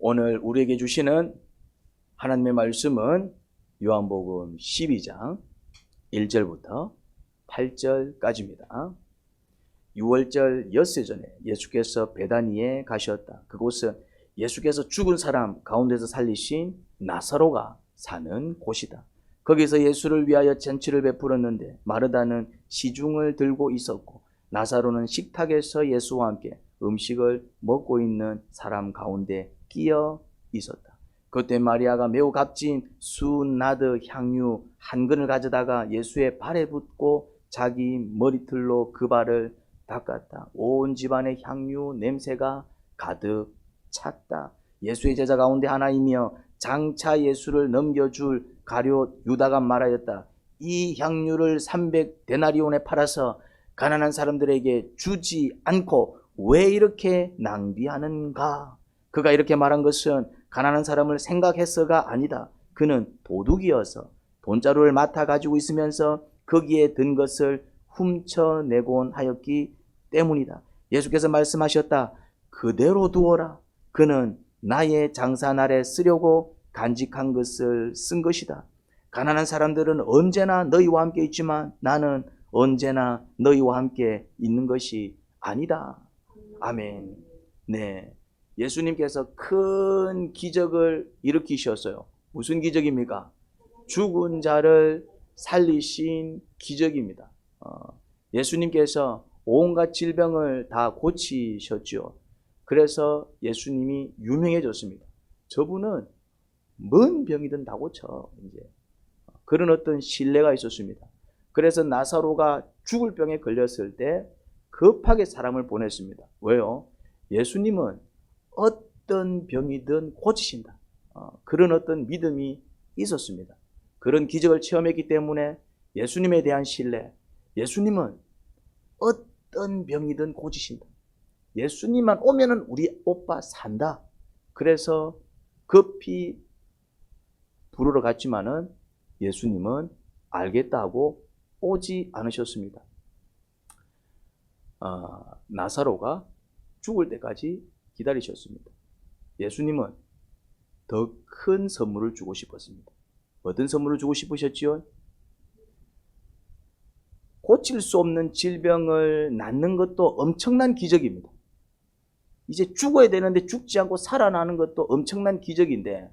오늘 우리에게 주시는 하나님의 말씀은 요한복음 12장 1절부터 8절까지입니다. 6월절 엿새 전에 예수께서 베다니에 가셨다. 그곳은 예수께서 죽은 사람 가운데서 살리신 나사로가 사는 곳이다. 거기서 예수를 위하여 잔치를 베풀었는데 마르다는 시중을 들고 있었고 나사로는 식탁에서 예수와 함께 음식을 먹고 있는 사람 가운데 끼어 있었다. 그때 마리아가 매우 값진 순나드 향유 한 근을 가져다가 예수의 발에 붓고 자기 머리털로 그 발을 닦았다. 온 집안의 향유 냄새가 가득 찼다. 예수의 제자 가운데 하나이며 장차 예수를 넘겨줄 가룟 유다가 말하였다. 이 향유를 300데나리온에 팔아서 가난한 사람들에게 주지 않고 왜 이렇게 낭비하는가? 그가 이렇게 말한 것은 가난한 사람을 생각해서가 아니다. 그는 도둑이어서 돈자루를 맡아 가지고 있으면서 거기에 든 것을 훔쳐내곤 하였기 때문이다. 예수께서 말씀하셨다. 그대로 두어라. 그는 나의 장사날에 쓰려고 간직한 것을 쓴 것이다. 가난한 사람들은 언제나 너희와 함께 있지만 나는 언제나 너희와 함께 있는 것이 아니다. 아멘. 네. 예수님께서 큰 기적을 일으키셨어요. 무슨 기적입니까? 죽은 자를 살리신 기적입니다. 예수님께서 온갖 질병을 다 고치셨죠. 그래서 예수님이 유명해졌습니다. 저분은 뭔 병이든 다 고쳐. 이제 그런 어떤 신뢰가 있었습니다. 그래서 나사로가 죽을 병에 걸렸을 때 급하게 사람을 보냈습니다. 왜요? 예수님은 어떤 병이든 고치신다. 그런 어떤 믿음이 있었습니다. 그런 기적을 체험했기 때문에 예수님에 대한 신뢰, 예수님은 어떤 병이든 고치신다. 예수님만 오면은 우리 오빠 산다. 그래서 급히 부르러 갔지만은 예수님은 알겠다고 오지 않으셨습니다. 나사로가 죽을 때까지 기다리셨습니다. 예수님은 더 큰 선물을 주고 싶었습니다. 어떤 선물을 주고 싶으셨지요? 고칠 수 없는 질병을 낫는 것도 엄청난 기적입니다. 이제 죽어야 되는데 죽지 않고 살아나는 것도 엄청난 기적인데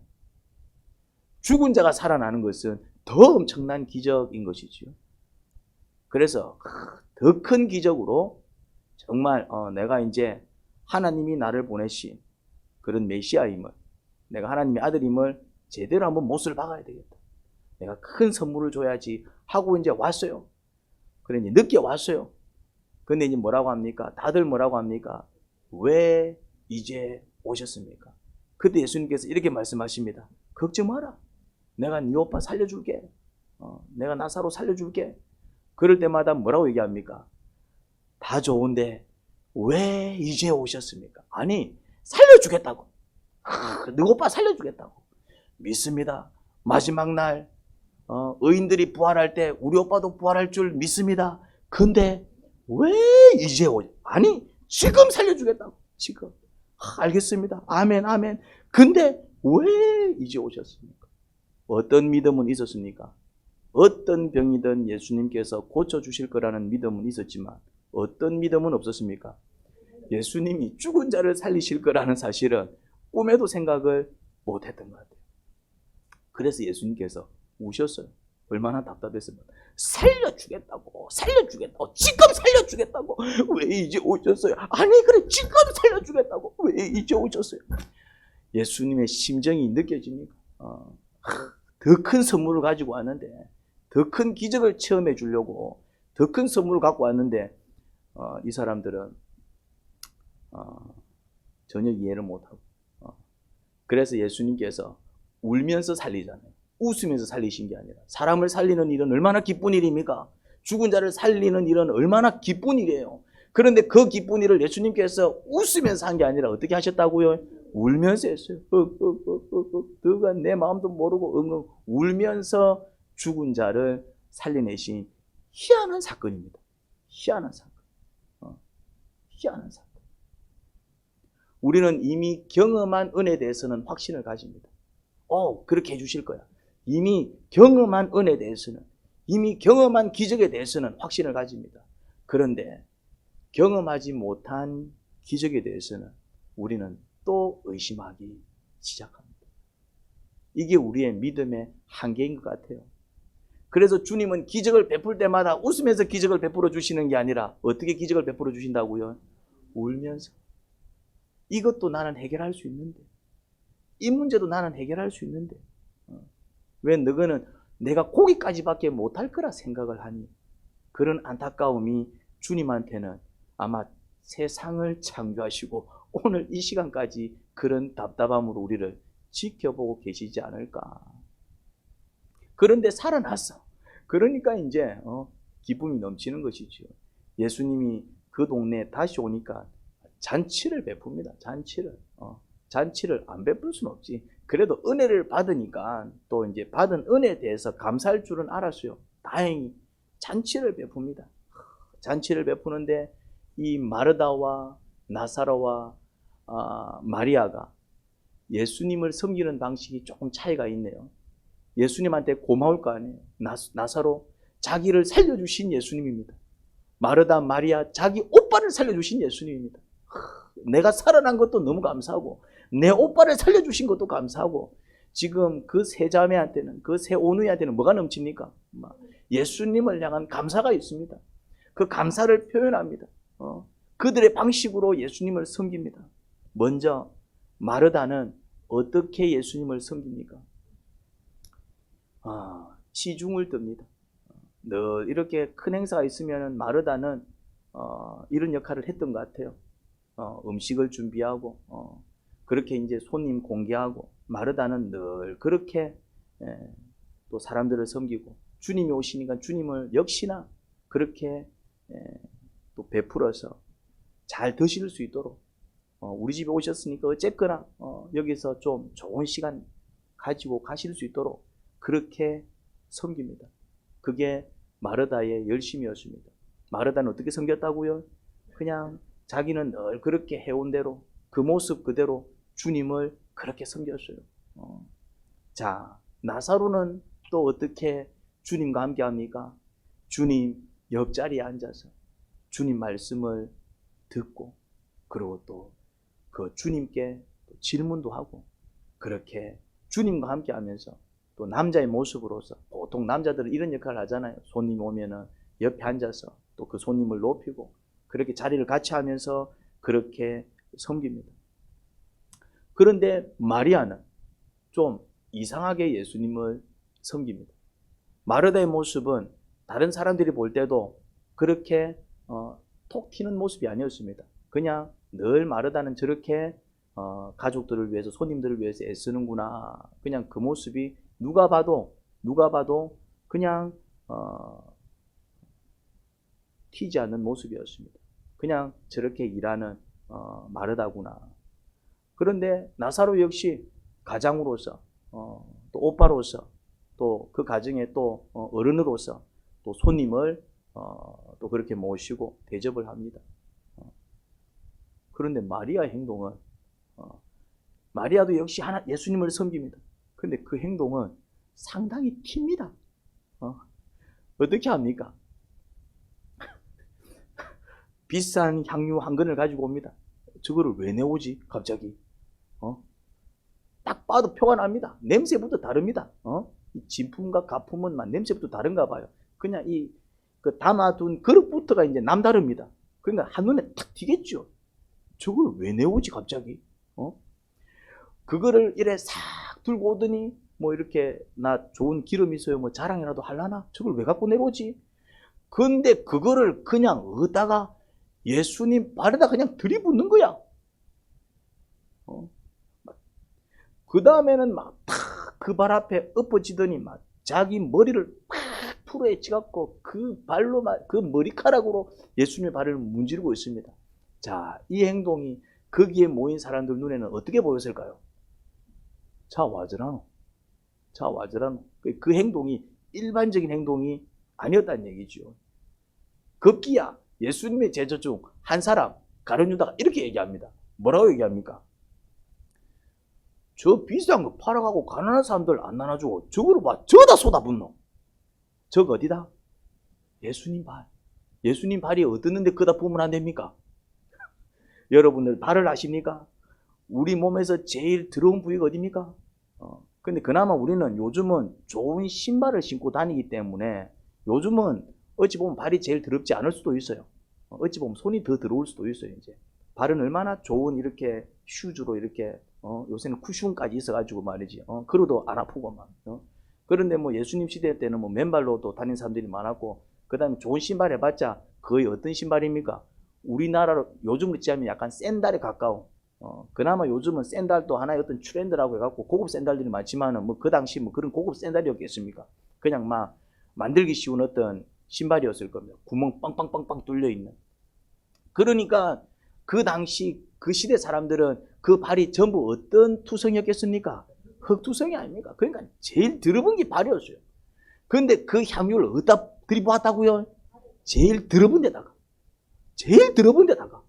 죽은 자가 살아나는 것은 더 엄청난 기적인 것이지요. 그래서 더 큰 기적으로 정말 내가 이제 하나님이 나를 보내신 그런 메시아임을, 내가 하나님의 아들임을 제대로 한번 못을 박아야 되겠다. 내가 큰 선물을 줘야지 하고 이제 왔어요. 그래 이제 늦게 왔어요. 근데 이제 뭐라고 합니까? 다들 뭐라고 합니까? 왜 이제 오셨습니까? 그때 예수님께서 이렇게 말씀하십니다. 걱정 마라. 내가 네 오빠 살려줄게. 내가 나사로 살려줄게. 그럴 때마다 뭐라고 얘기합니까? 다 좋은데 왜 이제 오셨습니까? 아니 살려주겠다고. 네 오빠 살려주겠다고. 믿습니다. 마지막 날 의인들이 부활할 때 우리 오빠도 부활할 줄 믿습니다. 근데 왜 이제 오지? 아니 지금 살려주겠다고. 지금. 알겠습니다. 아멘 아멘. 근데 왜 이제 오셨습니까? 어떤 믿음은 있었습니까? 어떤 병이든 예수님께서 고쳐주실 거라는 믿음은 있었지만 어떤 믿음은 없었습니까? 예수님이 죽은 자를 살리실 거라는 사실은 꿈에도 생각을 못했던 것 같아요. 그래서 예수님께서 우셨어요. 얼마나 답답했으면 살려주겠다고 지금 살려주겠다고 왜 이제 오셨어요? 아니 그래 지금 살려주겠다고 왜 이제 오셨어요? 예수님의 심정이 느껴집니까? 더 큰 선물을 가지고 왔는데 더 큰 기적을 체험해 주려고 더 큰 선물을 갖고 왔는데 이 사람들은 전혀 이해를 못하고 그래서 예수님께서 울면서 살리잖아요. 웃으면서 살리신 게 아니라 사람을 살리는 일은 얼마나 기쁜 일입니까? 죽은 자를 살리는 일은 얼마나 기쁜 일이에요. 그런데 그 기쁜 일을 예수님께서 웃으면서 한 게 아니라 어떻게 하셨다고요? 울면서 했어요. 너가 내 마음도 모르고 응응 울면서 죽은 자를 살려내신 희한한 사건입니다. 희한한 사건. 희한한 사건. 우리는 이미 경험한 은혜에 대해서는 확신을 가집니다. 그렇게 해주실 거야. 이미 경험한 은혜에 대해서는, 이미 경험한 기적에 대해서는 확신을 가집니다. 그런데 경험하지 못한 기적에 대해서는 우리는 또 의심하기 시작합니다. 이게 우리의 믿음의 한계인 것 같아요. 그래서 주님은 기적을 베풀 때마다 웃으면서 기적을 베풀어 주시는 게 아니라 어떻게 기적을 베풀어 주신다고요? 울면서. 이것도 나는 해결할 수 있는데, 이 문제도 나는 해결할 수 있는데, 왜 너희는 내가 거기까지밖에 못할 거라 생각을 하니? 그런 안타까움이 주님한테는 아마 세상을 창조하시고 오늘 이 시간까지 그런 답답함으로 우리를 지켜보고 계시지 않을까. 그런데 살아났어. 그러니까 이제 기쁨이 넘치는 것이죠. 예수님이 그 동네에 다시 오니까 잔치를 베풉니다. 잔치를 안 베풀 수는 없지. 그래도 은혜를 받으니까 또 이제 받은 은혜에 대해서 감사할 줄은 알았어요. 다행히 잔치를 베풉니다. 잔치를 베푸는데 이 마르다와 나사로와 마리아가 예수님을 섬기는 방식이 조금 차이가 있네요. 예수님한테 고마울 거 아니에요. 나사로 자기를 살려주신 예수님입니다. 마르다, 마리아 자기 오빠를 살려주신 예수님입니다. 내가 살아난 것도 너무 감사하고 내 오빠를 살려주신 것도 감사하고 지금 그 세 자매한테는, 그 세 오누이한테는 뭐가 넘칩니까? 예수님을 향한 감사가 있습니다. 그 감사를 표현합니다. 그들의 방식으로 예수님을 섬깁니다. 먼저 마르다는 어떻게 예수님을 섬깁니까? 시중을 듭니다. 늘 이렇게 큰 행사가 있으면 마르다는 이런 역할을 했던 것 같아요. 음식을 준비하고 그렇게 이제 손님 공개하고, 마르다는 늘 그렇게 또 사람들을 섬기고, 주님이 오시니까 주님을 역시나 그렇게 또 베풀어서 잘 드실 수 있도록, 우리 집에 오셨으니까 어쨌거나 여기서 좀 좋은 시간 가지고 가실 수 있도록 그렇게 섬깁니다. 그게 마르다의 열심이었습니다. 마르다는 어떻게 섬겼다고요? 그냥 자기는 늘 그렇게 해온 대로, 그 모습 그대로 주님을 그렇게 섬겼어요. 자, 나사로는 또 어떻게 주님과 함께 합니까? 주님 옆자리에 앉아서 주님 말씀을 듣고, 그리고 또 그 주님께 질문도 하고, 그렇게 주님과 함께 하면서 또 남자의 모습으로서, 보통 남자들은 이런 역할을 하잖아요. 손님 오면은 옆에 앉아서 또 그 손님을 높이고 그렇게 자리를 같이 하면서 그렇게 섬깁니다. 그런데 마리아는 좀 이상하게 예수님을 섬깁니다. 마르다의 모습은 다른 사람들이 볼 때도 그렇게 톡 튀는 모습이 아니었습니다. 그냥 늘 마르다는 저렇게 가족들을 위해서, 손님들을 위해서 애쓰는구나. 그냥 그 모습이 누가 봐도 그냥 튀지 않는 모습이었습니다. 그냥 저렇게 일하는 마르다구나. 그런데 나사로 역시 가장으로서, 또 오빠로서, 또 그 가정의 또 어른으로서 또 손님을 또 그렇게 모시고 대접을 합니다. 그런데 마리아의 행동은, 마리아도 역시 예수님을 섬깁니다. 그런데 그 행동은 상당히 튑니다. 어떻게 합니까? 비싼 향유 한 근을 가지고 옵니다. 저거를 왜 내오지? 갑자기. 딱 봐도 표가 납니다. 냄새부터 다릅니다. 이 진품과 가품은 냄새부터 다른가 봐요. 그냥 그 담아둔 그릇부터가 이제 남다릅니다. 그러니까 한눈에 탁 튀겠죠. 저걸 왜 내오지 갑자기? 그거를 이래 싹 들고 오더니 뭐 이렇게 나 좋은 기름이 있어요, 뭐 자랑이라도 할라나? 저걸 왜 갖고 내려오지? 근데 그거를 그냥 어디다가 예수님 발에다 그냥 들이붓는 거야. 그 다음에는 막 탁 그 발 앞에 엎어지더니 막 자기 머리를 팍 풀어에 찍었고 그 발로 그 머리카락으로 예수님의 발을 문지르고 있습니다. 자, 이 행동이 거기에 모인 사람들 눈에는 어떻게 보였을까요? 자 와즈라노. 그 행동이 일반적인 행동이 아니었다는 얘기죠. 급기야 예수님의 제자 중 한 사람, 가룟 유다가 이렇게 얘기합니다. 뭐라고 얘기합니까? 저 비싼 거 팔아가고 가난한 사람들 안 나눠주고 저거로 봐. 저다 쏟아붓노. 저거 어디다? 예수님 발. 예수님 발이 어떻는데 그다 부으면 안 됩니까? 여러분들 발을 아십니까? 우리 몸에서 제일 더러운 부위가 어디입니까? 근데 그나마 우리는 요즘은 좋은 신발을 신고 다니기 때문에 요즘은 어찌 보면 발이 제일 더럽지 않을 수도 있어요. 어찌 보면 손이 더 더러울 수도 있어요. 이제 발은 얼마나 좋은 이렇게 슈즈로 이렇게 요새는 쿠션까지 있어가지고 말이지. 그래도 안 아프고 막. 그런데 뭐 예수님 시대 때는 뭐 맨발로도 다니는 사람들이 많았고, 그 다음에 좋은 신발 해봤자 거의 어떤 신발입니까? 우리나라로 요즘 으로 하면 약간 샌달에 가까운. 그나마 요즘은 샌달도 하나의 어떤 트렌드라고 해갖고 고급 샌달들이 많지만은 뭐 그 당시 뭐 그런 고급 샌달이었겠습니까? 그냥 막 만들기 쉬운 어떤 신발이었을 겁니다. 구멍 빵빵빵빵 뚫려 있는. 그러니까 그 당시 그 시대 사람들은 그 발이 전부 어떤 투성이었겠습니까? 흙투성이 아닙니까? 그러니까 제일 더러운 게 발이었어요. 그런데 그 향유를 어디다 들이부었다고요? 제일 더러운 데다가. 제일 더러운 데다가.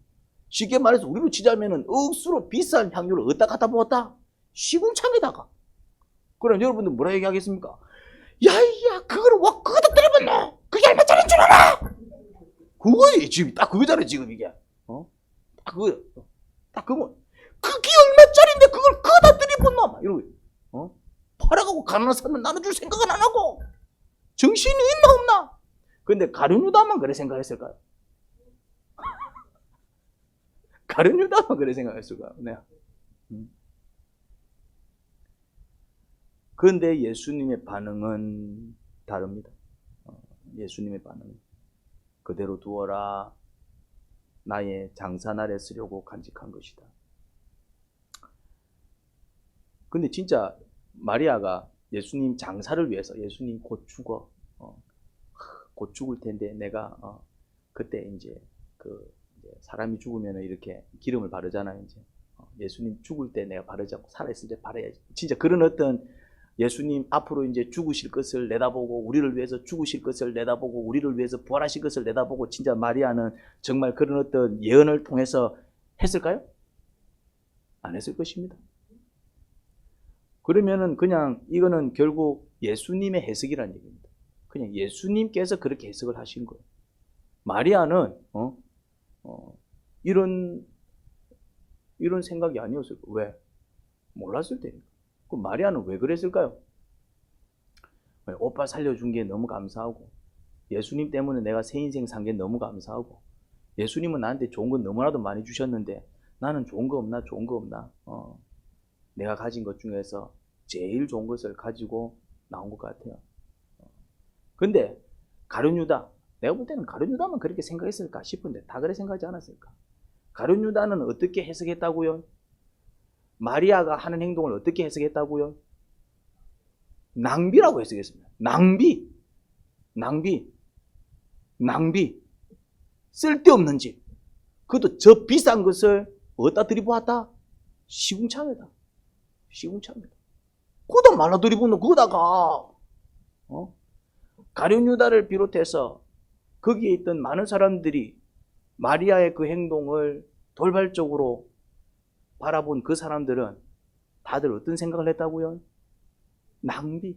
쉽게 말해서 우리로 치자면은 억수로 비싼 향유를 어디다 갖다 부었다? 시궁창에다가. 그럼 여러분들 뭐라 얘기하겠습니까? 야이야, 그거를 와 그거다 들이붓노? 그게 얼마짜리인 줄 알아? 그거지 지금. 딱 그거잖아 지금 이게. 딱 그거. 딱 그거. 그게 얼마짜리인데 그걸 그거다 들이붓노? 막 이러고. 팔아가고 가난한 사람은 나눠줄 생각은 안 하고. 정신이 있나 없나? 근데 가룟 유다만 그래 생각했을까요? 가룟 유다만 그래 생각했을까요? 네. 그런데 예수님의 반응은 다릅니다. 예수님의 반응은 그대로 두어라. 나의 장사날에 쓰려고 간직한 것이다. 근데 진짜 마리아가 예수님 장사를 위해서, 예수님 곧 죽어, 곧 죽을 텐데 내가 그때 이제 사람이 죽으면 이렇게 기름을 바르잖아요. 이제 예수님 죽을 때 내가 바르지 않고 살아있을 때 바르야지. 진짜 그런 어떤 예수님 앞으로 이제 죽으실 것을 내다보고 우리를 위해서 죽으실 것을 내다보고 우리를 위해서 부활하실 것을 내다보고 진짜 마리아는 정말 그런 어떤 예언을 통해서 했을까요? 안 했을 것입니다. 그러면은 그냥 이거는 결국 예수님의 해석이라는 얘기입니다. 그냥 예수님께서 그렇게 해석을 하신 거예요. 마리아는 이런 생각이 아니었을 거예요. 왜? 몰랐을 테니까. 그럼 마리아는 왜 그랬을까요? 오빠 살려준 게 너무 감사하고, 예수님 때문에 내가 새 인생 산 게 너무 감사하고, 예수님은 나한테 좋은 건 너무나도 많이 주셨는데 나는 좋은 거 없나? 좋은 거 없나? 내가 가진 것 중에서 제일 좋은 것을 가지고 나온 것 같아요. 근데 가룟 유다, 내가 볼 때는 가룟 유다만 그렇게 생각했을까 싶은데 다 그래 생각하지 않았을까? 가룟 유다는 어떻게 해석했다고요? 마리아가 하는 행동을 어떻게 해석했다고요? 낭비라고 해석했습니다. 낭비. 쓸데없는 집. 그것도 저 비싼 것을 어디다 들이부었다? 시궁창에다. 그거다 말라 들이부는 그거다가. 가룟 유다를 비롯해서 거기에 있던 많은 사람들이 마리아의 그 행동을 돌발적으로 바라본 그 사람들은 다들 어떤 생각을 했다고요? 낭비했다.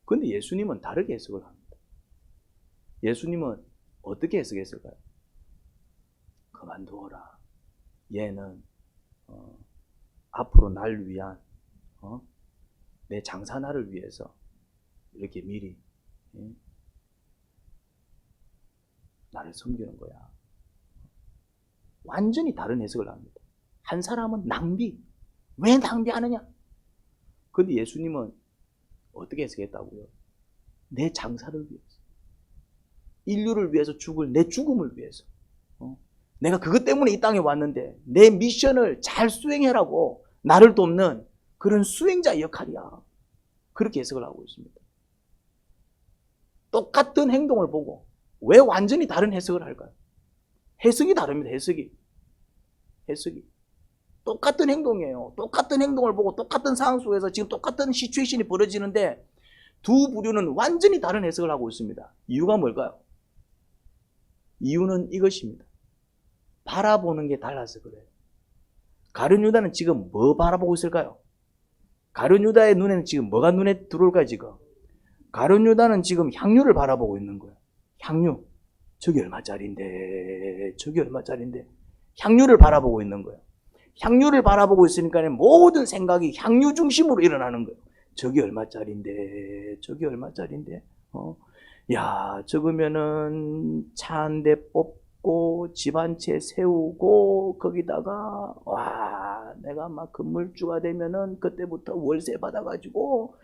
그런데 예수님은 다르게 해석을 합니다. 예수님은 어떻게 해석했을까요? 그만두어라. 얘는 앞으로 날 위한 내 장사날을 위해서 이렇게 미리 나를 섬기는 거야. 완전히 다른 해석을 합니다. 한 사람은 낭비. 왜 낭비하느냐? 그런데 예수님은 어떻게 해석했다고요? 내 장사를 위해서. 인류를 위해서 죽을 내 죽음을 위해서. 내가 그것 때문에 이 땅에 왔는데 내 미션을 잘 수행해라고 나를 돕는 그런 수행자 역할이야. 그렇게 해석을 하고 있습니다. 똑같은 행동을 보고 왜 완전히 다른 해석을 할까요? 해석이 다릅니다. 해석이. 똑같은 행동이에요. 똑같은 행동을 보고 똑같은 상황 속에서 지금 똑같은 시츄에이션이 벌어지는데 두 부류는 완전히 다른 해석을 하고 있습니다. 이유가 뭘까요? 이유는 이것입니다. 바라보는 게 달라서 그래요. 가룟 유다는 지금 뭐 바라보고 있을까요? 가룟 유다의 눈에는 지금 뭐가 눈에 들어올까요, 지금? 가룟 유다는 지금 향유를 바라보고 있는 거예요. 향유. 저기 얼마짜린데, 저기 얼마짜린데. 향유를 바라보고 있는 거예요. 향유를 바라보고 있으니까 모든 생각이 향유 중심으로 일어나는 거예요. 저기 얼마짜린데, 저기 얼마짜린데. 야, 적으면은 차 한 대 뽑고 집 한 채 세우고 거기다가 와, 내가 막 건물주가 되면은 그때부터 월세 받아가지고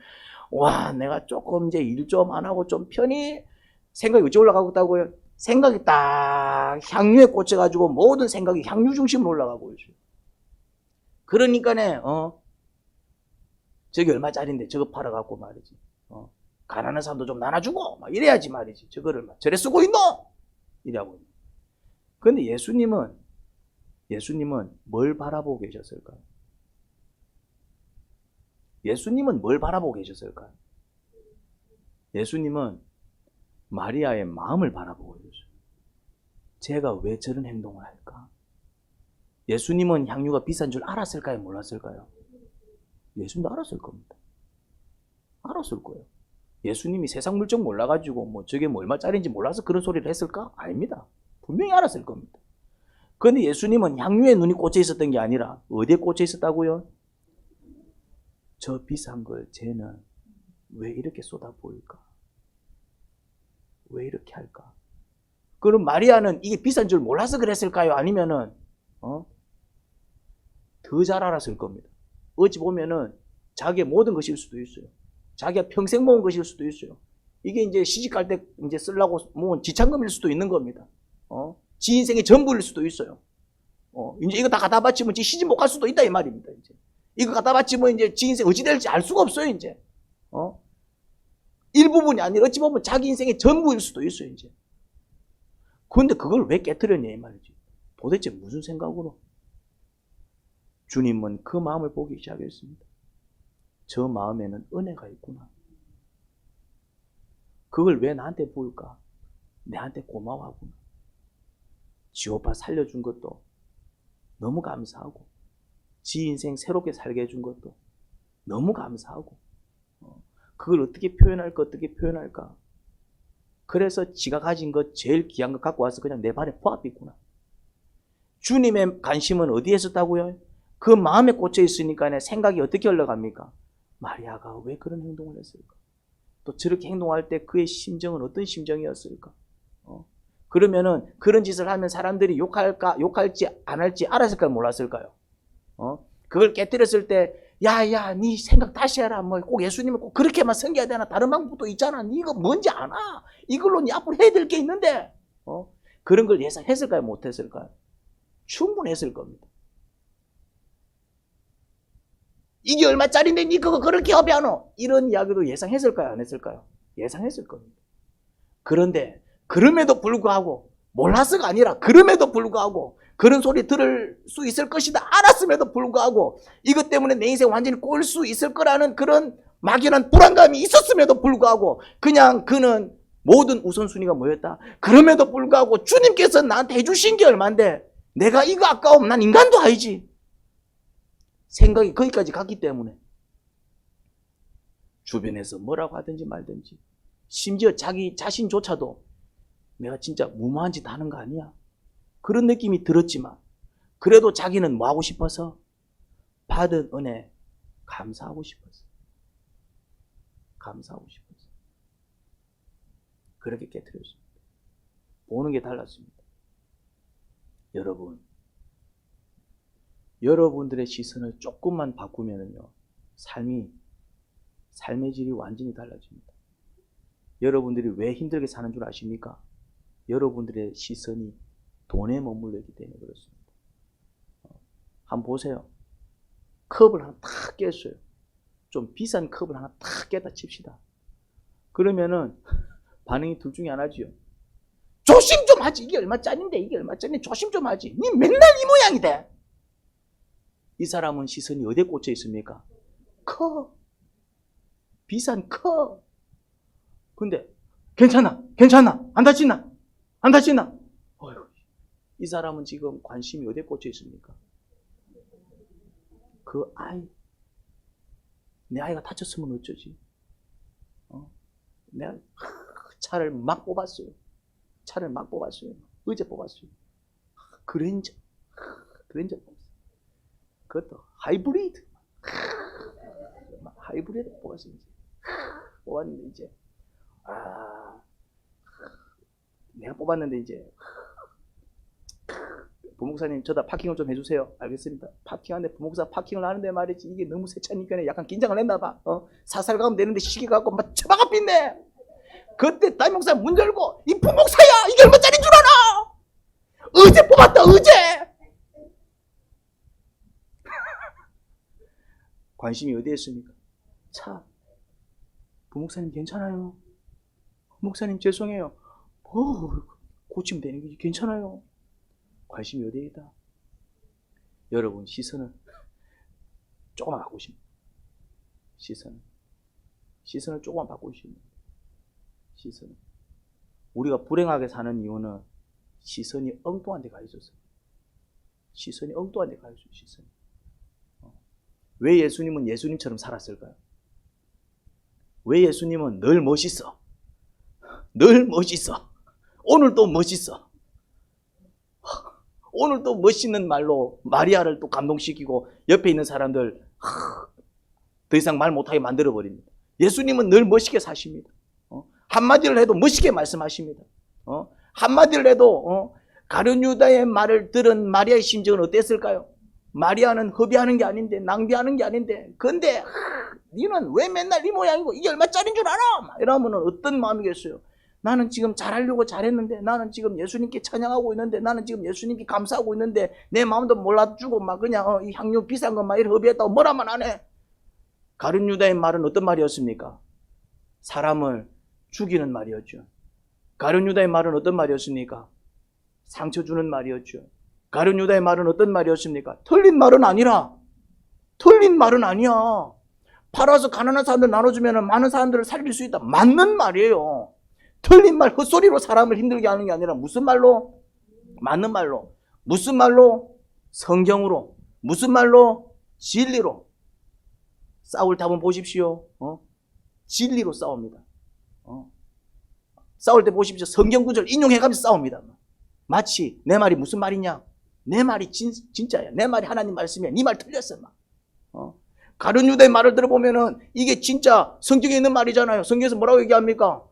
와, 내가 조금 이제 일 좀 안 하고 좀 편히 생각이 어찌 올라가고 있다고요? 생각이 딱 향유에 꽂혀가지고 모든 생각이 향유 중심으로 올라가고 있어요. 그러니까네, 저기 얼마짜린데 저거 팔아갖고 말이지. 가난한 사람도 좀 나눠주고 막 이래야지 말이지. 저거를 막 저래 쓰고 있노? 이라고. 그런데 예수님은 뭘 바라보고 계셨을까요? 예수님은 뭘 바라보고 계셨을까요? 예수님은 마리아의 마음을 바라보고 계셨어요. 제가 왜 저런 행동을 할까? 예수님은 향유가 비싼 줄 알았을까요? 몰랐을까요? 예수님도 알았을 겁니다. 알았을 거예요. 예수님이 세상 물정 몰라가지고 뭐 저게 뭐 얼마짜리인지 몰라서 그런 소리를 했을까? 아닙니다. 분명히 알았을 겁니다. 그런데 예수님은 향유에 눈이 꽂혀 있었던 게 아니라 어디에 꽂혀 있었다고요? 저 비싼 걸 쟤는 왜 이렇게 쏟아부을까? 왜 이렇게 할까? 그럼 마리아는 이게 비싼 줄 몰라서 그랬을까요? 아니면은 더 잘 알았을 겁니다. 어찌 보면은 자기의 모든 것일 수도 있어요. 자기가 평생 모은 것일 수도 있어요. 이게 이제 시집갈 때 이제 쓰려고 모은 지참금일 수도 있는 겁니다. 지 인생의 전부일 수도 있어요. 이제 이거 다 갖다 바치면 지 시집 못 갈 수도 있다 이 말입니다. 이제 이거 갖다 바치면 이제 지 인생 어찌 될지 알 수가 없어요. 이제 일부분이 아니라 어찌 보면 자기 인생의 전부일 수도 있어요. 이제 그런데 그걸 왜 깨트렸냐 이 말이지. 도대체 무슨 생각으로? 주님은 그 마음을 보기 시작했습니다. 저 마음에는 은혜가 있구나. 그걸 왜 나한테 부을까? 내한테 고마워하구나. 지오빠 살려준 것도 너무 감사하고 지 인생 새롭게 살게 해준 것도 너무 감사하고 그걸 어떻게 표현할까? 그래서 지가 가진 것 제일 귀한 것 갖고 와서 그냥 내 발에 부합있구나. 주님의 관심은 어디에 있었다고요? 그 마음에 꽂혀 있으니까 생각이 어떻게 흘러갑니까? 마리아가 왜 그런 행동을 했을까? 또 저렇게 행동할 때 그의 심정은 어떤 심정이었을까? 그러면은 그런 짓을 하면 사람들이 욕할지 안 할지 알았을까요? 몰랐을까요? 그걸 깨뜨렸을 때 야야 네 생각 다시 해라. 뭐 꼭 예수님을 꼭 그렇게만 섬겨야 되나? 다른 방법도 있잖아. 네 이거 뭔지 아나? 이걸로 네 앞으로 해야 될 게 있는데 그런 걸 예상했을까요? 못했을까요? 충분했을 겁니다. 이게 얼마짜리인데 니 그거 그렇게 협의하노? 이런 이야기도 예상했을까요? 안 했을까요? 예상했을 겁니다. 그런데 그럼에도 불구하고 몰라서가 아니라 그럼에도 불구하고 그런 소리 들을 수 있을 것이다 알았음에도 불구하고 이것 때문에 내 인생 완전히 꼴 수 있을 거라는 그런 막연한 불안감이 있었음에도 불구하고 그냥 그는 모든 우선순위가 뭐였다? 그럼에도 불구하고 주님께서 나한테 해주신 게 얼만데 내가 이거 아까우면 난 인간도 아니지. 생각이 거기까지 갔기 때문에 주변에서 뭐라고 하든지 말든지 심지어 자기 자신조차도 내가 진짜 무모한 짓 하는 거 아니야? 그런 느낌이 들었지만 그래도 자기는 뭐 하고 싶어서? 받은 은혜 감사하고 싶었어. 감사하고 싶었어. 그렇게 깨트렸습니다. 보는 게 달랐습니다. 여러분들의 시선을 조금만 바꾸면요, 삶의 질이 완전히 달라집니다. 여러분들이 왜 힘들게 사는 줄 아십니까? 여러분들의 시선이 돈에 머물러 있기 때문에 그렇습니다. 한번 보세요. 컵을 하나 탁 깼어요. 좀 비싼 컵을 하나 탁 깼다 칩시다. 그러면은 반응이 둘 중에 하나지요. 조심 좀 하지. 이게 얼마짜린데 조심 좀 하지. 니 맨날 이 모양이 돼. 이 사람은 시선이 어디에 꽂혀 있습니까? 컵. 비싼 컵. 근데 괜찮아. 안 다치나? 이 사람은 지금 관심이 어디에 꽂혀 있습니까? 그 아이, 내 아이가 다쳤으면 어쩌지? 내가 차를 막 뽑았어요. 차를 막 뽑았어요. 어제 뽑았어요. 그랜저 뽑았어요. 그것도 하이브리드 뽑았어요. 뽑았는데 이제 내가 뽑았는데 이제 부목사님 저다 파킹을 좀 해주세요. 알겠습니다. 파킹하는데 부목사 파킹을 하는데 말이지 이게 너무 새 차니까 약간 긴장을 했나 봐. 사살 가면 되는데 시계 갖고 막 처박아 핀네. 그때 담임 목사 문 열고 이 부목사야 이게 얼마짜리인 줄 알아? 어제 뽑았다 어제. 관심이 어디에 있습니까? 차. 부목사님 괜찮아요? 목사님 죄송해요. 고치면 되는 거지. 괜찮아요. 관심이 어디에 있다? 여러분 시선을 조금만 바꾸십니다. 시선을 조금만 바꾸십니다. 시선을. 우리가 불행하게 사는 이유는 시선이 엉뚱한 데 가 있어서. 시선이 엉뚱한 데 가 있어요. 시선이. 왜 예수님은 예수님처럼 살았을까요? 왜 예수님은 늘 멋있어? 늘 멋있어. 오늘도 멋있어. 오늘 또 멋있는 말로 마리아를 또 감동시키고 옆에 있는 사람들 더 이상 말 못하게 만들어버립니다. 예수님은 늘 멋있게 사십니다. 한마디를 해도 멋있게 말씀하십니다. 한마디를 해도 가룟 유다의 말을 들은 마리아의 심정은 어땠을까요? 마리아는 허비하는 게 아닌데 낭비하는 게 아닌데 근데 니는 왜 맨날 이 모양이고 이게 얼마짜리인 줄 알아? 이러면 어떤 마음이겠어요? 나는 지금 잘하려고 잘했는데 나는 지금 예수님께 찬양하고 있는데 나는 지금 예수님께 감사하고 있는데 내 마음도 몰라주고 막 그냥 이 향유 비싼 거 막 이렇게 허비했다고 뭐라만 안 해. 가룟 유다의 말은 어떤 말이었습니까? 사람을 죽이는 말이었죠. 가룟 유다의 말은 어떤 말이었습니까? 상처 주는 말이었죠. 가룟 유다의 말은 어떤 말이었습니까? 틀린 말은 아니라 틀린 말은 아니야. 팔아서 가난한 사람들 나눠주면 많은 사람들을 살릴 수 있다. 맞는 말이에요. 틀린 말, 헛소리로 사람을 힘들게 하는 게 아니라 무슨 말로? 맞는 말로. 무슨 말로? 성경으로. 무슨 말로? 진리로. 싸울 때 한번 보십시오. 진리로 싸웁니다. 싸울 때 보십시오. 성경 구절 인용해가면서 싸웁니다. 마치 내 말이 무슨 말이냐? 내 말이 진짜야. 내 말이 하나님 말씀이야. 네 말 틀렸어. 가룟 유다의 말을 들어보면은 이게 진짜 성경에 있는 말이잖아요. 성경에서 뭐라고 얘기합니까?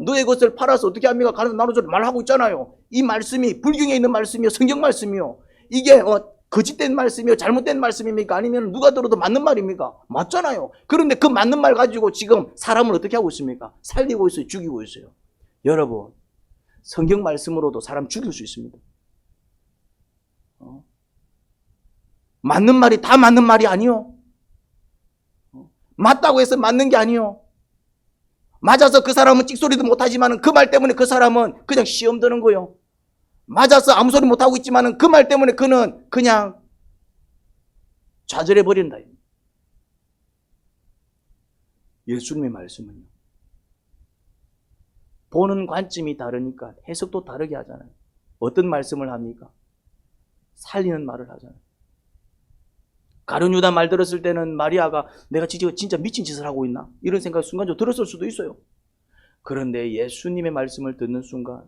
너의 것을 팔아서 어떻게 합니까? 가서 나눠줘 말하고 있잖아요. 이 말씀이 불경에 있는 말씀이요, 성경 말씀이요. 이게 거짓된 말씀이요, 잘못된 말씀입니까? 아니면 누가 들어도 맞는 말입니까? 맞잖아요. 그런데 그 맞는 말 가지고 지금 사람을 어떻게 하고 있습니까? 살리고 있어요, 죽이고 있어요. 여러분, 성경 말씀으로도 사람 죽일 수 있습니다. 맞는 말이 다 맞는 말이 아니요. 맞다고 해서 맞는 게 아니요. 맞아서 그 사람은 찍소리도 못하지만 그 말 때문에 그 사람은 그냥 시험 드는 거예요. 맞아서 아무 소리 못하고 있지만 그 말 때문에 그는 그냥 좌절해버린다. 예수님의 말씀은요. 보는 관점이 다르니까 해석도 다르게 하잖아요. 어떤 말씀을 합니까? 살리는 말을 하잖아요. 가룟 유다 말 들었을 때는 마리아가 내가 진짜 미친 짓을 하고 있나? 이런 생각이 순간적으로 들었을 수도 있어요. 그런데 예수님의 말씀을 듣는 순간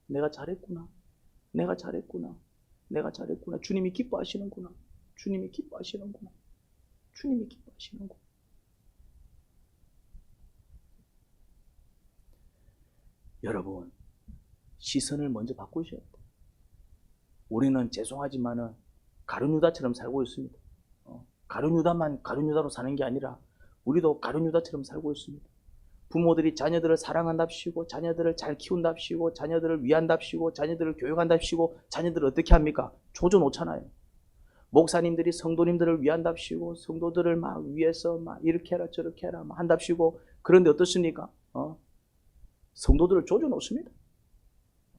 내가 잘했구나. 내가 잘했구나. 내가 잘했구나. 주님이 기뻐하시는구나. 주님이 기뻐하시는구나. 주님이 기뻐하시는구나. 여러분, 시선을 먼저 바꾸셔야 돼요. 우리는 죄송하지만은 가룟 유다처럼 살고 있습니다. 가룟 유다만 가룟 유다로 사는 게 아니라 우리도 가룟 유다처럼 살고 있습니다. 부모들이 자녀들을 사랑한답시고 자녀들을 잘 키운답시고 자녀들을 위한답시고 자녀들을 교육한답시고 자녀들을 어떻게 합니까? 조져 놓잖아요. 목사님들이 성도님들을 위한답시고 성도들을 막 위해서 막 이렇게 해라 저렇게 해라 막 한답시고 그런데 어떻습니까? 성도들을 조져 놓습니다.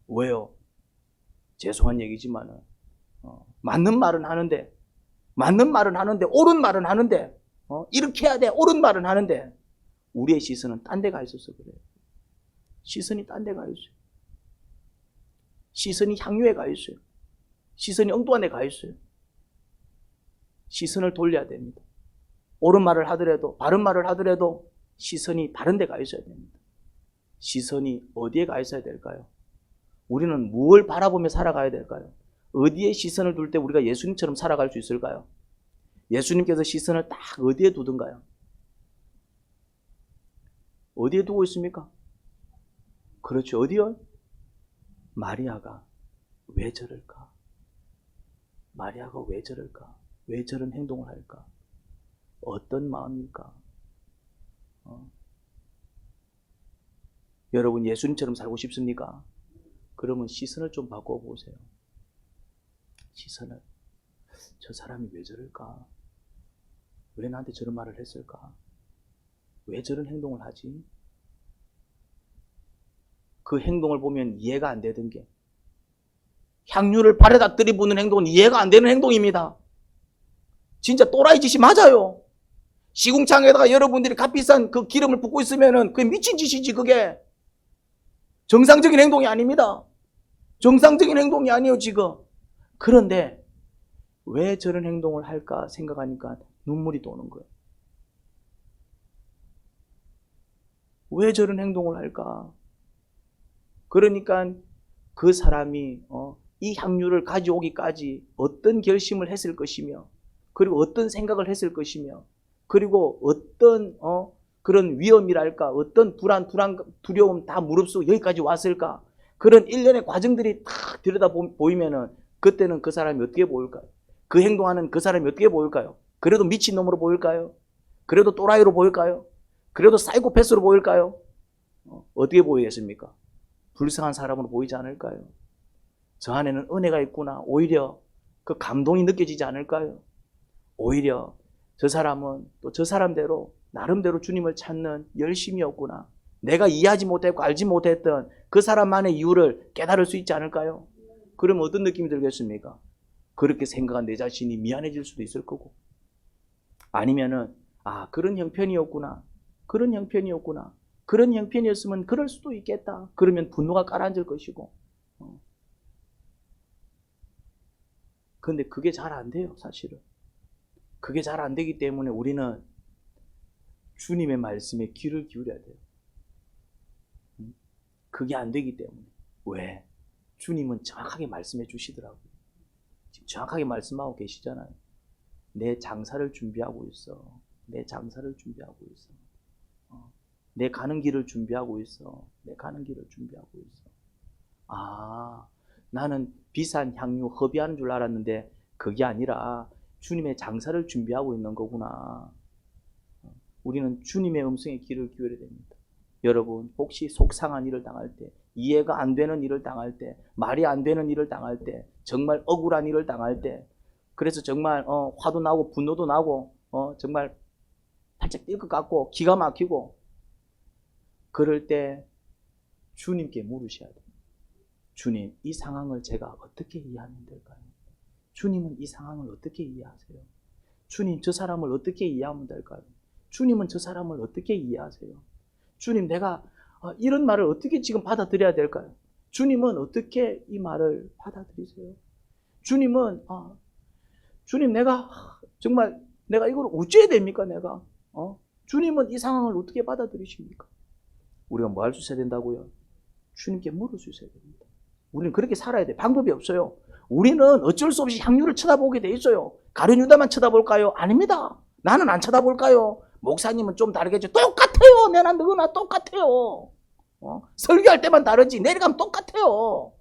왜요? 죄송한 얘기지만은 맞는 말은 하는데 옳은 말은 하는데 이렇게 해야 돼 옳은 말은 하는데 우리의 시선은 딴 데 가 있어서 그래요. 시선이 딴 데 가 있어요. 시선이 향유에 가 있어요. 시선이 엉뚱한 데 가 있어요. 시선을 돌려야 됩니다. 옳은 말을 하더라도, 바른 말을 하더라도 시선이 다른 데 가 있어야 됩니다. 시선이 어디에 가 있어야 될까요? 우리는 무엇을 바라보며 살아가야 될까요? 어디에 시선을 둘 때 우리가 예수님처럼 살아갈 수 있을까요? 예수님께서 시선을 딱 어디에 두던가요? 어디에 두고 있습니까? 그렇죠. 어디요? 마리아가 왜 저럴까? 마리아가 왜 저럴까? 왜 저런 행동을 할까? 어떤 마음일까? 여러분 예수님처럼 살고 싶습니까? 그러면 시선을 좀 바꿔보세요. 시선을. 저 사람이 왜 저럴까? 왜 나한테 저런 말을 했을까? 왜 저런 행동을 하지? 그 행동을 보면 이해가 안 되던 게, 향유를 발에다 들이붓는 행동은 이해가 안 되는 행동입니다. 진짜 또라이 짓이 맞아요. 시궁창에다가 여러분들이 값비싼 그 기름을 붓고 있으면은 그게 미친 짓이지. 그게 정상적인 행동이 아닙니다. 정상적인 행동이 아니에요 지금. 그런데 왜 저런 행동을 할까 생각하니까 눈물이 도는 거예요. 왜 저런 행동을 할까? 그러니까 그 사람이 이 향유를 가져오기까지 어떤 결심을 했을 것이며, 그리고 어떤 생각을 했을 것이며, 그리고 어떤 그런 위험이랄까, 어떤 불안, 두려움 다 무릅쓰고 여기까지 왔을까? 그런 일련의 과정들이 딱 들여다 보이면은 그때는 그 사람이 어떻게 보일까요? 그 행동하는 그 사람이 어떻게 보일까요? 그래도 미친놈으로 보일까요? 그래도 또라이로 보일까요? 그래도 사이코패스로 보일까요? 어떻게 보이겠습니까? 불쌍한 사람으로 보이지 않을까요? 저 안에는 은혜가 있구나. 오히려 그 감동이 느껴지지 않을까요? 오히려 저 사람은 또 저 사람대로 나름대로 주님을 찾는 열심이었구나. 내가 이해하지 못했고 알지 못했던 그 사람만의 이유를 깨달을 수 있지 않을까요? 그럼 어떤 느낌이 들겠습니까? 그렇게 생각한 내 자신이 미안해질 수도 있을 거고, 아니면은 그런 형편이었구나. 그런 형편이었구나. 그런 형편이었으면 그럴 수도 있겠다. 그러면 분노가 가라앉을 것이고. 그런데 그게 잘 안 돼요, 사실은. 그게 잘 안 되기 때문에 우리는 주님의 말씀에 귀를 기울여야 돼요. 그게 안 되기 때문에. 왜? 주님은 정확하게 말씀해 주시더라고요. 지금 정확하게 말씀하고 계시잖아요. 내 장사를 준비하고 있어. 내 장사를 준비하고 있어. 내 가는 길을 준비하고 있어. 내 가는 길을 준비하고 있어. 나는 비싼 향유 허비하는 줄 알았는데 그게 아니라 주님의 장사를 준비하고 있는 거구나. 우리는 주님의 음성에 귀를 기울여야 됩니다. 여러분, 혹시 속상한 일을 당할 때, 이해가 안 되는 일을 당할 때, 말이 안 되는 일을 당할 때, 정말 억울한 일을 당할 때, 그래서 정말 화도 나고 분노도 나고 정말 팔짝 뛸 것 같고 기가 막히고, 그럴 때 주님께 물으셔야 돼요. 주님, 이 상황을 제가 어떻게 이해하면 될까요? 주님은 이 상황을 어떻게 이해하세요? 주님, 저 사람을 어떻게 이해하면 될까요? 주님은 저 사람을 어떻게 이해하세요? 주님, 내가 이런 말을 어떻게 지금 받아들여야 될까요? 주님은 어떻게 이 말을 받아들이세요? 주님은 주님, 내가 정말 내가 이걸 어찌해야 됩니까? 내가 주님은 이 상황을 어떻게 받아들이십니까? 우리가 뭐 할 수 있어야 된다고요? 주님께 물을 수 있어야 됩니다. 우리는 그렇게 살아야 돼. 방법이 없어요. 우리는 어쩔 수 없이 향유를 쳐다보게 돼 있어요. 가룟 유다만 쳐다볼까요? 아닙니다. 나는 안 쳐다볼까요? 목사님은 좀 다르겠죠. 똑같아요. 내나 너나 똑같아요. 설교할 때만 다르지 내려가면 똑같아요.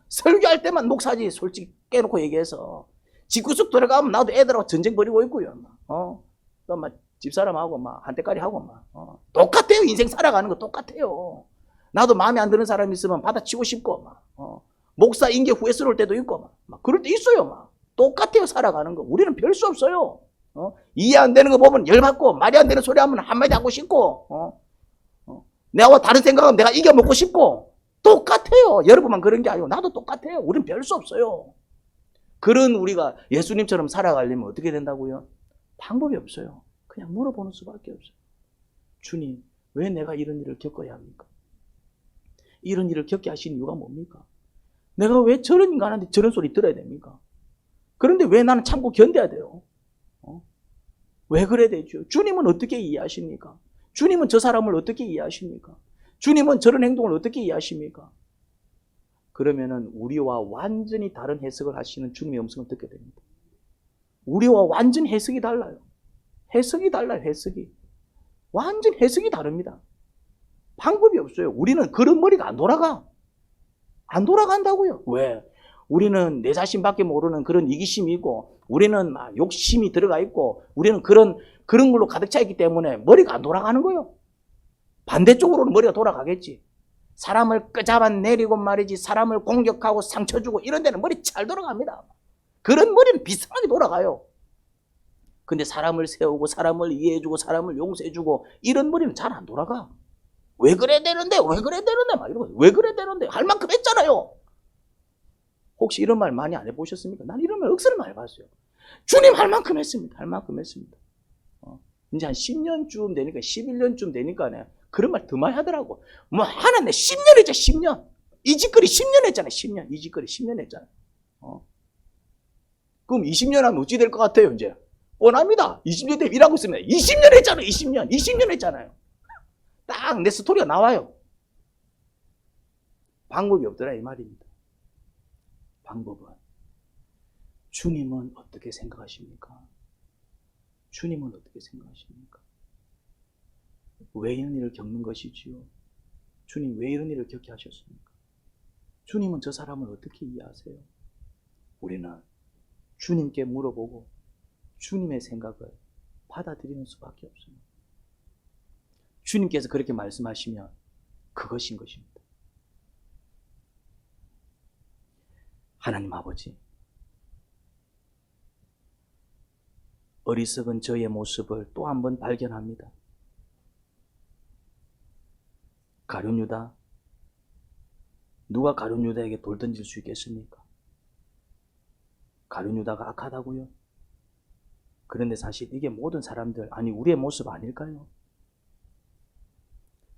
설교할 때만 목사지. 솔직히 깨놓고 얘기해서 집구석 들어가면 나도 애들하고 전쟁 벌이고 있고요. 또 막 집사람하고 막 한때까리 하고 막 똑같아요. 인생 살아가는 거 똑같아요. 나도 마음에 안 드는 사람 있으면 받아치고 싶고 막 목사 인계 후회스러울 때도 있고 막 그럴 때 있어요. 막 똑같아요. 살아가는 거. 우리는 별 수 없어요. 이해 안 되는 거 보면 열받고, 말이 안 되는 소리 하면 한마디 하고 싶고, 내가 다른 생각하면 내가 이겨먹고 싶고, 똑같아요. 여러분만 그런 게 아니고 나도 똑같아요. 우리는 별 수 없어요. 그런 우리가 예수님처럼 살아가려면 어떻게 된다고요? 방법이 없어요. 그냥 물어보는 수밖에 없어요. 주님, 왜 내가 이런 일을 겪어야 합니까? 이런 일을 겪게 하신 이유가 뭡니까? 내가 왜 저런 인간한테 저런 소리 들어야 됩니까? 그런데 왜 나는 참고 견뎌야 돼요? 왜 그래야 되죠? 주님은 어떻게 이해하십니까? 주님은 저 사람을 어떻게 이해하십니까? 주님은 저런 행동을 어떻게 이해하십니까? 그러면은 우리와 완전히 다른 해석을 하시는 주님의 음성을 듣게 됩니다. 우리와 완전히 해석이 달라요. 해석이 달라요, 해석이. 완전 해석이 다릅니다. 방법이 없어요. 우리는 그런 머리가 안 돌아가. 안 돌아간다고요. 왜? 우리는 내 자신밖에 모르는 그런 이기심이 있고, 우리는 막 욕심이 들어가 있고, 우리는 그런 걸로 가득 차 있기 때문에 머리가 안 돌아가는 거예요. 반대쪽으로는 머리가 돌아가겠지. 사람을 끄잡아내리고 말이지, 사람을 공격하고 상처 주고 이런 데는 머리 잘 돌아갑니다. 그런 머리는 비슷하게 돌아가요. 근데 사람을 세우고 사람을 이해해주고 사람을 용서해주고 이런 머리는 잘 안 돌아가. 왜 그래야 되는데 왜 그래야 되는데 막 이러고, 왜 그래야 되는데 할 만큼 했잖아요. 혹시 이런 말 많이 안 해보셨습니까? 난 이런 말 억수로 많이 봤어요. 주님 할 만큼 했습니다. 할 만큼 했습니다. 이제 한 10년쯤 되니까 11년쯤 되니까 그런 말 더 많이 하더라고. 뭐 하나 내 10년 했잖아. 10년. 이 짓거리 10년 했잖아. 10년. 이 짓거리 10년 했잖아. 그럼 20년 하면 어찌 될 것 같아요, 이제? 뻔합니다. 20년 되면 일하고 있으면 20년 했잖아요. 20년 했잖아요. 딱 내 스토리가 나와요. 방법이 없더라 이 말입니다. 방법은 주님은 어떻게 생각하십니까? 주님은 어떻게 생각하십니까? 왜 이런 일을 겪는 것이지요? 주님 왜 이런 일을 겪게 하셨습니까? 주님은 저 사람을 어떻게 이해하세요? 우리는 주님께 물어보고 주님의 생각을 받아들이는 수밖에 없습니다. 주님께서 그렇게 말씀하시면 그것인 것입니다. 하나님 아버지, 어리석은 저의 모습을 또 한 번 발견합니다. 가룟 유다, 누가 가룟 유다에게 돌 던질 수 있겠습니까? 가룟 유다가 악하다고요? 그런데 사실 이게 모든 사람들, 아니 우리의 모습 아닐까요?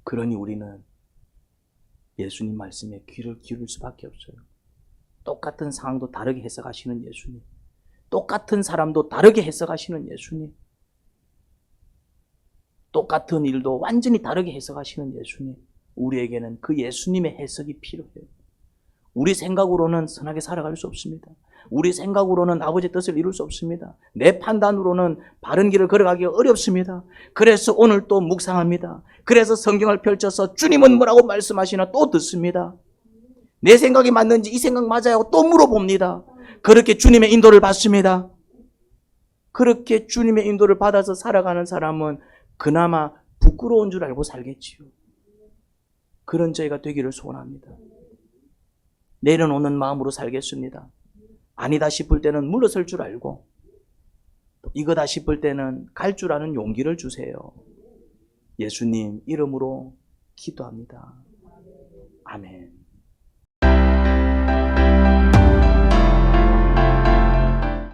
그러니 우리는 예수님 말씀에 귀를 기울일 수밖에 없어요. 똑같은 상황도 다르게 해석하시는 예수님, 똑같은 사람도 다르게 해석하시는 예수님, 똑같은 일도 완전히 다르게 해석하시는 예수님, 우리에게는 그 예수님의 해석이 필요해요. 우리 생각으로는 선하게 살아갈 수 없습니다. 우리 생각으로는 아버지의 뜻을 이룰 수 없습니다. 내 판단으로는 바른 길을 걸어가기가 어렵습니다. 그래서 오늘 또 묵상합니다. 그래서 성경을 펼쳐서 주님은 뭐라고 말씀하시나 또 듣습니다. 내 생각이 맞는지 이 생각 맞아요 하고 또 물어봅니다. 그렇게 주님의 인도를 받습니다. 그렇게 주님의 인도를 받아서 살아가는 사람은 그나마 부끄러운 줄 알고 살겠지요. 그런 저희가 되기를 소원합니다. 내려놓는 마음으로 살겠습니다. 아니다 싶을 때는 물러설 줄 알고, 또 이거다 싶을 때는 갈 줄 아는 용기를 주세요. 예수님 이름으로 기도합니다. 아멘.